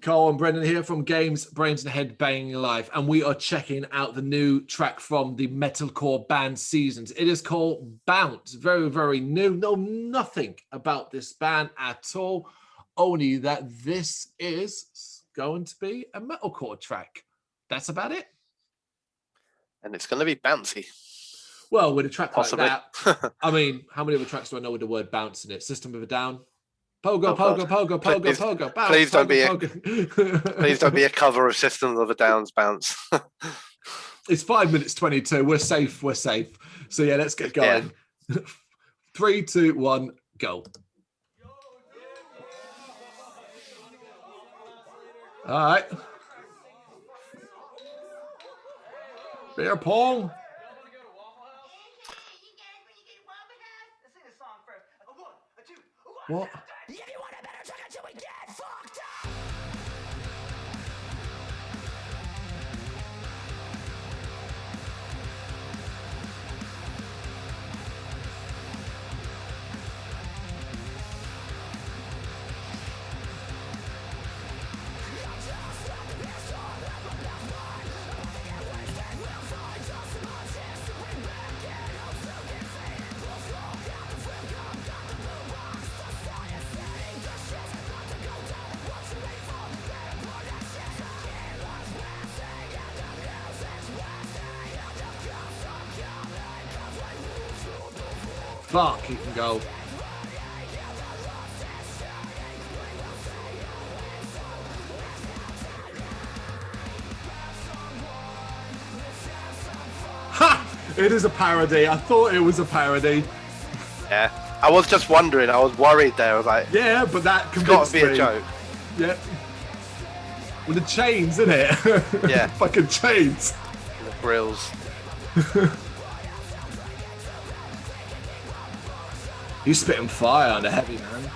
Carl and Brendan here from Games, Brains and Head Banging Live, and we are checking out the new track from the metalcore band Seasons. It is called Bounce. Very, very new. Know nothing about this band at all, only that this is going to be a metalcore track. That's about it. And it's going to be bouncy. Well, with a track Possibly. like that, I mean, how many other tracks do I know with the word bounce in it? System of a Down? Pogo, pogo, pogo, pogo, Please, pogo, bounce. Please don't pogo, please don't be a cover of Systems of a Down's Bounce. It's 5 minutes 22. We're safe. We're safe. So yeah, let's get going. Yeah. 3, 2, 1, go. All right. Beer pong. What? Fuck, he can go. Ha! It is a parody. I thought it was a parody. Yeah. I was just wondering. I was worried there. I was like, yeah, but that it's got to be a joke. Yeah. With the chains, isn't it? Yeah. Fucking chains. And the grills. He's spitting fire on the heavy, man.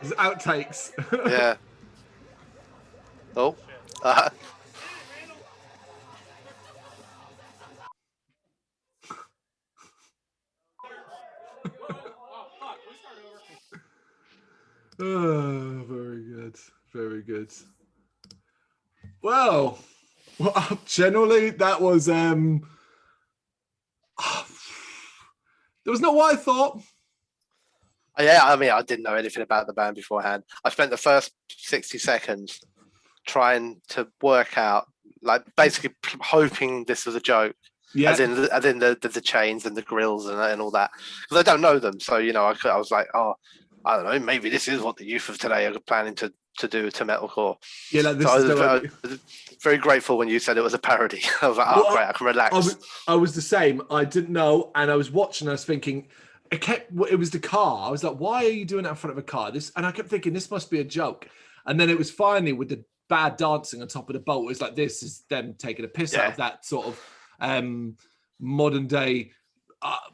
His outtakes. Yeah. Oh. Oh, very good. Very good. Well, generally that was there was not what I thought. Yeah, I mean, I didn't know anything about the band beforehand. I spent the first 60 seconds trying to work out, like, basically hoping this was a joke. Yeah. As in the chains and the grills and all that, because I don't know them. So I was like, oh, I don't know, maybe this is what the youth of today are planning to do to metalcore. Yeah, like this so is I was very grateful when you said it was a parody. I was like, oh, great, I can relax. I was the same. I didn't know, and I was watching. I was thinking, it was the car. I was like, why are you doing that in front of a car? And I kept thinking this must be a joke. And then it was finally with the bad dancing on top of the boat. It was like, this is them taking a piss out of that sort of modern day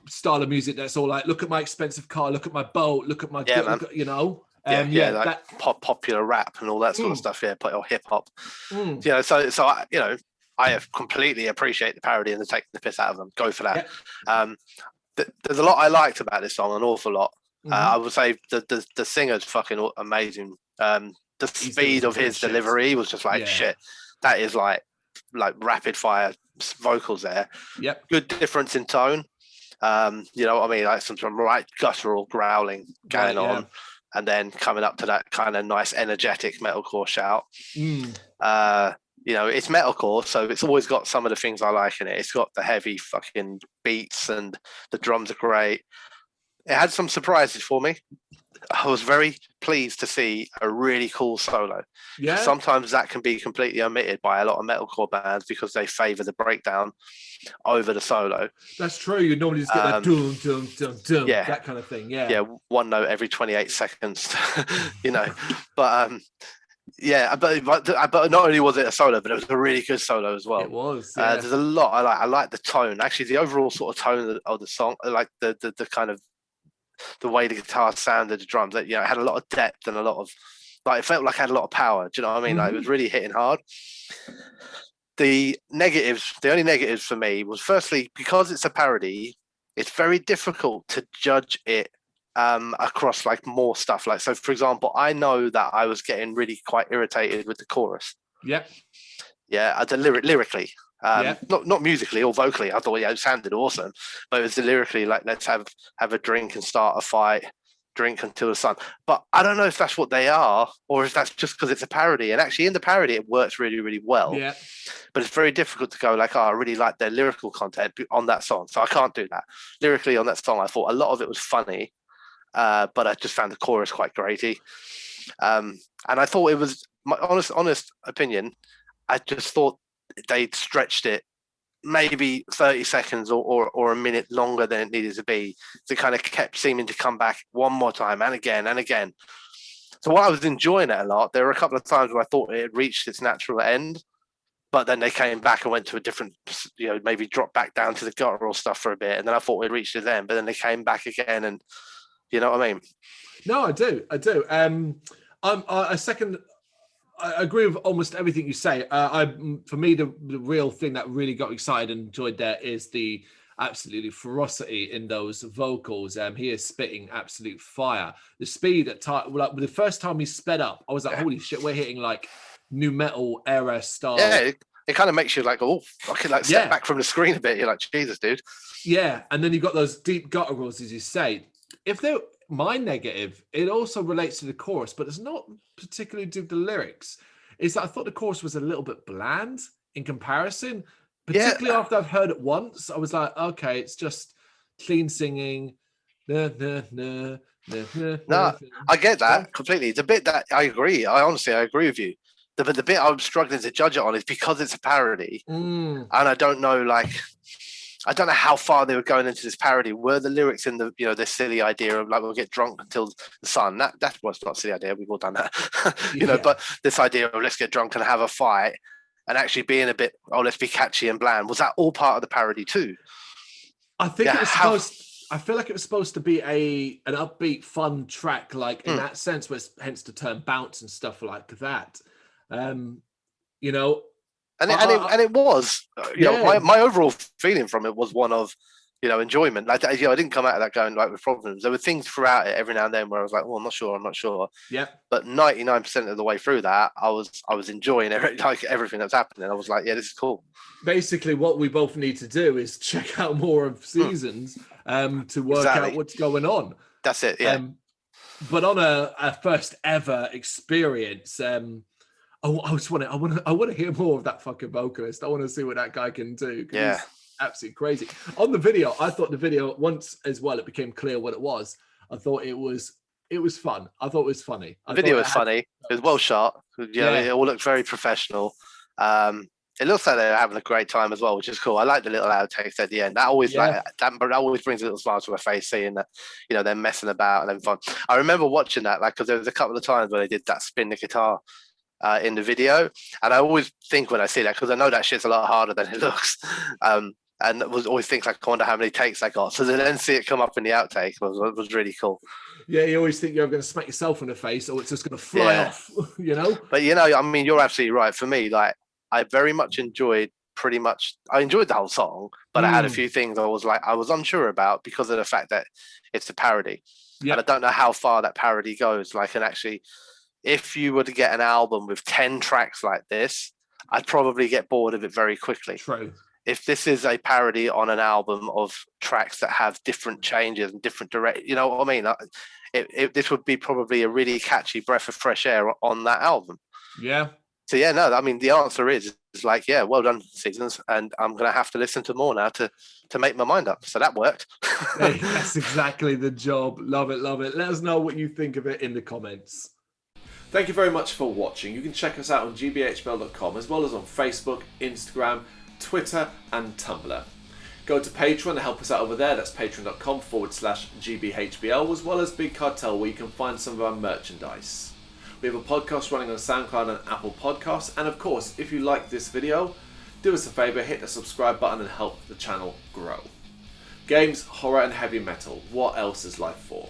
style of music. That's all like, look at my expensive car, look at my boat, look at my, like popular rap and all that sort of stuff. Yeah, or hip hop. So I have completely appreciate the parody and the taking the piss out of them. Go for that. Yeah. There's a lot I liked about this song, an awful lot. I would say the singer's fucking amazing. The speed of his delivery was just like shit. That is like rapid fire vocals there. Yep. Good difference in tone. You know what I mean? Like some right guttural growling going on, and then coming up to that kind of nice energetic metalcore shout. It's metalcore, so it's always got some of the things I like in it. It's got the heavy fucking beats and the drums are great. It had some surprises for me. I was very pleased to see a really cool solo. Yeah. Sometimes that can be completely omitted by a lot of metalcore bands because they favor the breakdown over the solo. That's true. You normally just get that dum dum dum dum, that kind of thing. Yeah. Yeah, one note every 28 seconds. But but not only was it a solo, but it was a really good solo as well. It was. Yeah. There's a lot I like. I like the tone. Actually, the overall sort of tone of the song, like the kind of the way the guitar sounded, the drums, that it had a lot of depth and a lot of it felt like it had a lot of power. Do you know what I mean? Like, it was really hitting hard. The only negatives for me was, firstly, because it's a parody, it's very difficult to judge it across like more stuff. Like, so for example, I know that I was getting really quite irritated with the chorus. Yep. Yeah, lyrically. Not musically or vocally. I thought it sounded awesome, but it was lyrically like, let's have a drink and start a fight, drink until the sun. But I don't know if that's what they are, or if that's just because it's a parody. And actually, in the parody, it works really, really well. Yeah. But it's very difficult to go like, oh, I really like their lyrical content on that song, so I can't do that. Lyrically on that song, I thought a lot of it was funny, but I just found the chorus quite grating. And I thought it was my honest opinion. I just thought they'd stretched it maybe 30 seconds or a minute longer than it needed to be. So it kind of kept seeming to come back one more time and again and again. So while I was enjoying it a lot, there were a couple of times where I thought it had reached its natural end, but then they came back and went to a different, maybe dropped back down to the guttural stuff for a bit. And then I thought we'd reached its end, but then they came back again, and you know what I mean? No, I do. I agree with almost everything you say. For me, the real thing that really got excited and enjoyed there is the absolutely ferocity in those vocals. He is spitting absolute fire. The speed at time, like the first time he sped up, I was like, holy shit, we're hitting like new metal era style. Yeah, it kind of makes you like, oh, I could like step back from the screen a bit. You're like, Jesus, dude. Yeah, and then you've got those deep gutturals, as you say. My negative, it also relates to the chorus, but it's not particularly due to the lyrics. Is that I thought the chorus was a little bit bland in comparison, particularly after I've heard it once. I was like, okay, it's just clean singing. No, I get that completely. It's a bit that I agree. I agree with you. The bit I'm struggling to judge it on is because it's a parody, and I don't know, I don't know how far they were going into this parody. Were the lyrics in the, this silly idea of like, we'll get drunk until the sun? That was not a silly idea. We've all done that, but this idea of let's get drunk and have a fight, and actually being a bit, let's be catchy and bland. Was that all part of the parody too? I think it was supposed. I feel like it was supposed to be an upbeat, fun track, like in that sense, was hence the term bounce and stuff like that. You know, And it was, you know, my overall feeling from it was one of, you know, enjoyment. Like, you know, I didn't come out of that going like with problems. There were things throughout it every now and then where I was like, well, I'm not sure. Yeah. But 99% of the way through that, I was enjoying like everything that's happening. I was like, yeah, this is cool. Basically, what we both need to do is check out more of Seasons to work out what's going on. That's it, yeah. But on a first ever experience, I want to hear more of that fucking vocalist. I want to see what that guy can do. Yeah, he's absolutely crazy. On the video, I thought the video, once as well, it became clear what it was. I thought it was fun. I thought it was funny. The video was funny. It was well shot. You know, it all looked very professional. It looks like they're having a great time as well, which is cool. I like the little outtakes at the end. That always that always brings a little smile to my face, seeing that, you know, they're messing about and having fun. I remember watching that, like, because there was a couple of times where they did that spin the guitar in the video, and I always think when I see that, because I know that shit's a lot harder than it looks, and was always think like, I wonder how many takes I got. So to then see it come up in the outtake was really cool. Yeah, you always think you're going to smack yourself in the face, or it's just going to fly off, you know. But you know, I mean, you're absolutely right. For me, like, I very much enjoyed the whole song, but I had a few things I was unsure about because of the fact that it's a parody. And I don't know how far that parody goes. Like, and actually, if you were to get an album with 10 tracks like this, I'd probably get bored of it very quickly. True. If this is a parody on an album of tracks that have different changes and different you know what I mean? This would be probably a really catchy breath of fresh air on that album. Yeah. So yeah, no, I mean, the answer is like, yeah, well done, Seasons, and I'm going to have to listen to more now to make my mind up. So that worked. Hey, that's exactly the job. Love it, love it. Let us know what you think of it in the comments. Thank you very much for watching. You can check us out on gbhbl.com, as well as on Facebook, Instagram, Twitter and Tumblr. Go to Patreon and help us out over there. That's patreon.com/gbhbl, as well as Big Cartel, where you can find some of our merchandise. We have a podcast running on SoundCloud and Apple Podcasts. And of course, if you like this video, do us a favor, hit the subscribe button and help the channel grow. Games, horror and heavy metal. What else is life for?